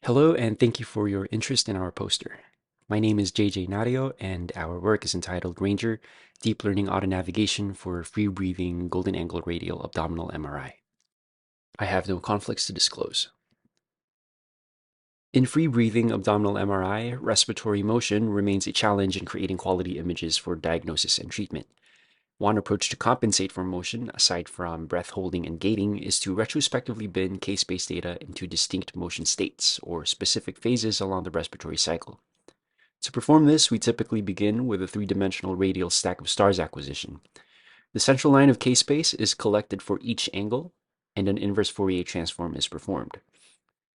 Hello, and thank you for your interest in our poster. My name is JJ Nario, and our work is entitled RANGR, Deep Learning Autonavigation for Free-Breathing Golden-Angle Radial Abdominal MRI. I have no conflicts to disclose. In free-breathing abdominal MRI, respiratory motion remains a challenge in creating quality images for diagnosis and treatment. One approach to compensate for motion, aside from breath holding and gating, is to retrospectively bin case-based data into distinct motion states, or specific phases along the respiratory cycle. To perform this, we typically begin with a three-dimensional radial stack of stars acquisition. The central line of K-space is collected for each angle, and an inverse Fourier transform is performed.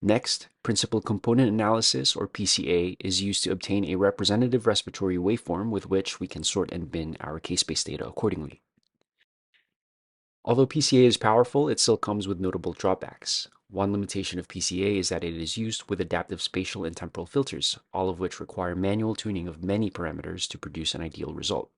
Next, principal component analysis, or PCA, is used to obtain a representative respiratory waveform with which we can sort and bin our K-space data accordingly. Although PCA is powerful, it still comes with notable drawbacks. One limitation of PCA is that it is used with adaptive spatial and temporal filters, all of which require manual tuning of many parameters to produce an ideal result.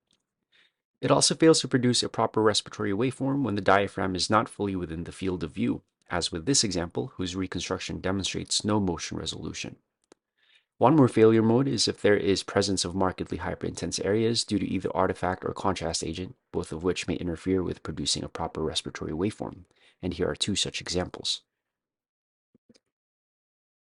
It also fails to produce a proper respiratory waveform when the diaphragm is not fully within the field of view, as with this example, whose reconstruction demonstrates no motion resolution. One more failure mode is if there is presence of markedly hyperintense areas due to either artifact or contrast agent, both of which may interfere with producing a proper respiratory waveform, and here are two such examples.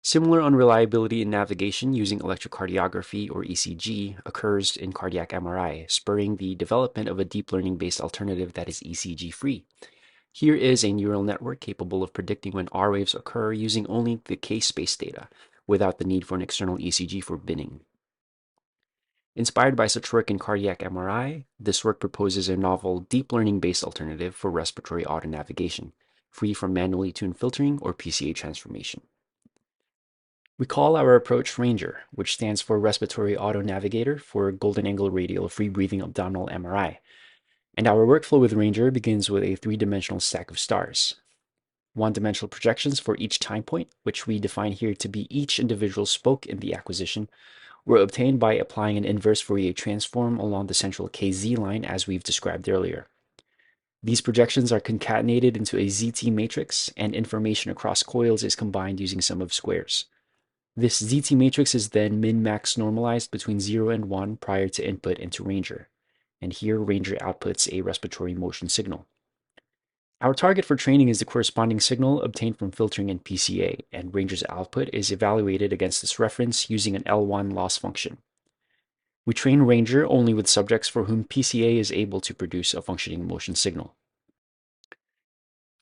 Similar unreliability in navigation using electrocardiography or ECG occurs in cardiac MRI, spurring the development of a deep learning-based alternative that is ECG-free. Here is a neural network capable of predicting when R waves occur using only the K-space data, without the need for an external ECG for binning. Inspired by such work in cardiac MRI, this work proposes a novel deep learning-based alternative for respiratory autonavigation, free from manually tuned filtering or PCA transformation. We call our approach RANGR, which stands for Respiratory Auto-Navigator for Golden-Angle Radial Free-Breathing Abdominal MRI. And our workflow with RANGR begins with a three-dimensional stack of stars. One-dimensional projections for each time point, which we define here to be each individual spoke in the acquisition, were obtained by applying an inverse Fourier transform along the central KZ line as we've described earlier. These projections are concatenated into a ZT matrix, and information across coils is combined using sum of squares. This ZT matrix is then min-max normalized between 0 and 1 prior to input into RANGR, and here RANGR outputs a respiratory motion signal. Our target for training is the corresponding signal obtained from filtering in PCA, and RANGR's output is evaluated against this reference using an L1 loss function. We train RANGR only with subjects for whom PCA is able to produce a functioning motion signal.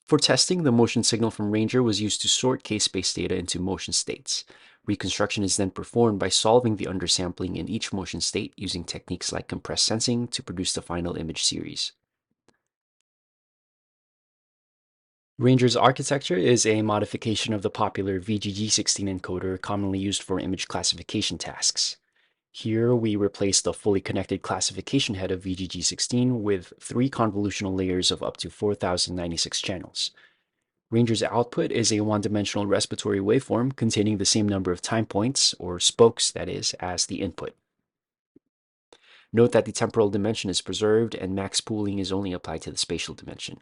For testing, the motion signal from RANGR was used to sort case-based data into motion states. Reconstruction is then performed by solving the undersampling in each motion state using techniques like compressed sensing to produce the final image series. RANGR's architecture is a modification of the popular VGG16 encoder commonly used for image classification tasks. Here, we replace the fully connected classification head of VGG16 with 3 convolutional layers of up to 4096 channels. RANGR's output is a one-dimensional respiratory waveform containing the same number of time points, or spokes that is, as the input. Note that the temporal dimension is preserved and max pooling is only applied to the spatial dimension.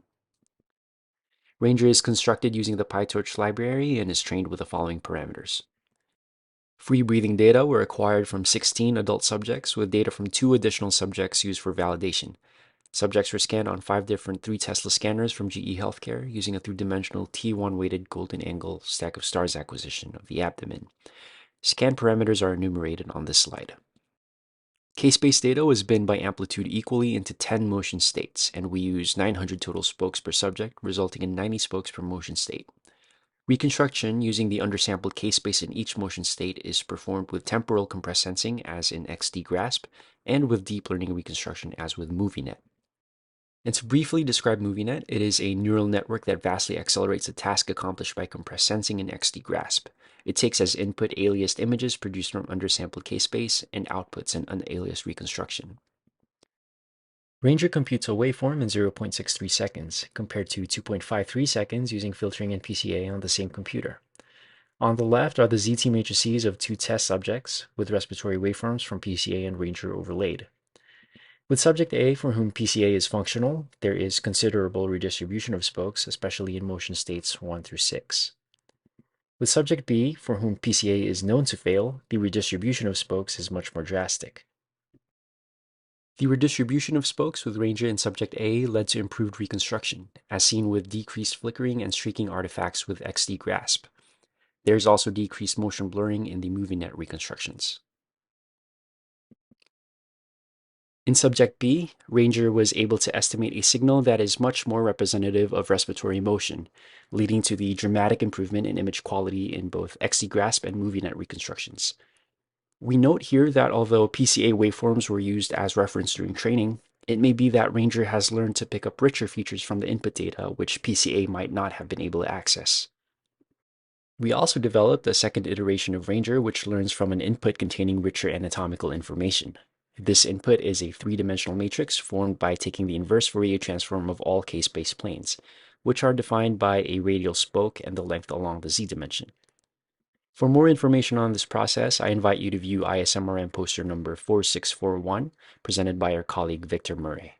RANGR is constructed using the PyTorch library and is trained with the following parameters. Free breathing data were acquired from 16 adult subjects with data from 2 additional subjects used for validation. Subjects were scanned on 5 different 3 Tesla scanners from GE Healthcare using a three-dimensional T1-weighted golden angle stack of stars acquisition of the abdomen. Scan parameters are enumerated on this slide. Case-based data was binned by amplitude equally into 10 motion states, and we used 900 total spokes per subject, resulting in 90 spokes per motion state. Reconstruction using the undersampled K-space in each motion state is performed with temporal compressed sensing as in XD-GRASP, and with deep learning reconstruction as with MovieNet. And to briefly describe MovieNet, it is a neural network that vastly accelerates the task accomplished by compressed sensing in XD-GRASP. It takes as input aliased images produced from undersampled K-space and outputs an unaliased reconstruction. RANGR computes a waveform in 0.63 seconds, compared to 2.53 seconds using filtering and PCA on the same computer. On the left are the ZT matrices of 2 test subjects, with respiratory waveforms from PCA and RANGR overlaid. With subject A, for whom PCA is functional, there is considerable redistribution of spokes, especially in motion states 1 through 6. With subject B, for whom PCA is known to fail, the redistribution of spokes is much more drastic. The redistribution of spokes with Ranger in subject A led to improved reconstruction, as seen with decreased flickering and streaking artifacts with XD grasp. There is also decreased motion blurring in the MovieNet reconstructions. In subject B, Ranger was able to estimate a signal that is much more representative of respiratory motion, leading to the dramatic improvement in image quality in both XD grasp and MovieNet reconstructions. We note here that although PCA waveforms were used as reference during training, it may be that Ranger has learned to pick up richer features from the input data which PCA might not have been able to access. We also developed a second iteration of Ranger which learns from an input containing richer anatomical information. This input is a three-dimensional matrix formed by taking the inverse Fourier transform of all k-space planes, which are defined by a radial spoke and the length along the z-dimension. For more information on this process, I invite you to view ISMRM poster number 4641, presented by our colleague Victor Murray.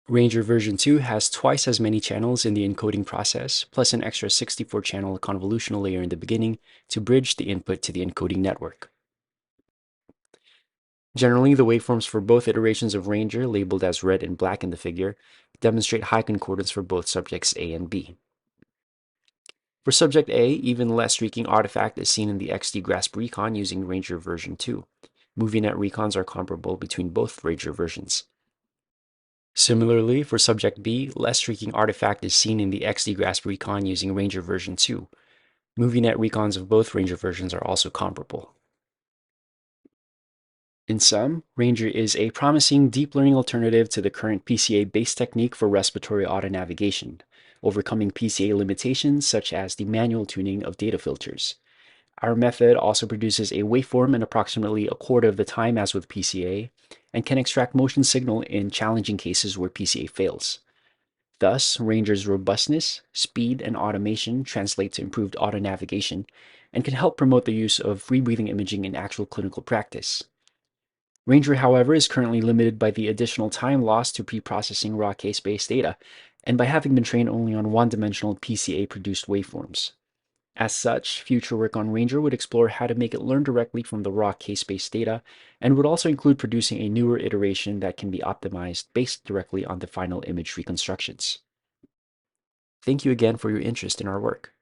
Ranger version 2 has twice as many channels in the encoding process, plus an extra 64-channel convolutional layer in the beginning to bridge the input to the encoding network. Generally, the waveforms for both iterations of Ranger, labeled as red and black in the figure, demonstrate high concordance for both subjects A and B. For subject A, even less streaking artifact is seen in the XD grasp recon using Ranger version 2. MovieNet recons are comparable between both Ranger versions. Similarly, for subject B, less streaking artifact is seen in the XD grasp recon using Ranger version 2. MovieNet recons of both Ranger versions are also comparable. In sum, Ranger is a promising deep learning alternative to the current PCA-based technique for respiratory autonavigation, overcoming PCA limitations such as the manual tuning of data filters. Our method also produces a waveform in approximately a quarter of the time as with PCA, and can extract motion signal in challenging cases where PCA fails. Thus, Ranger's robustness, speed, and automation translate to improved autonavigation, and can help promote the use of free-breathing imaging in actual clinical practice. Ranger, however, is currently limited by the additional time lost to pre-processing raw k-space data, and by having been trained only on one-dimensional PCA-produced waveforms. As such, future work on Ranger would explore how to make it learn directly from the raw k-space data, and would also include producing a newer iteration that can be optimized based directly on the final image reconstructions. Thank you again for your interest in our work.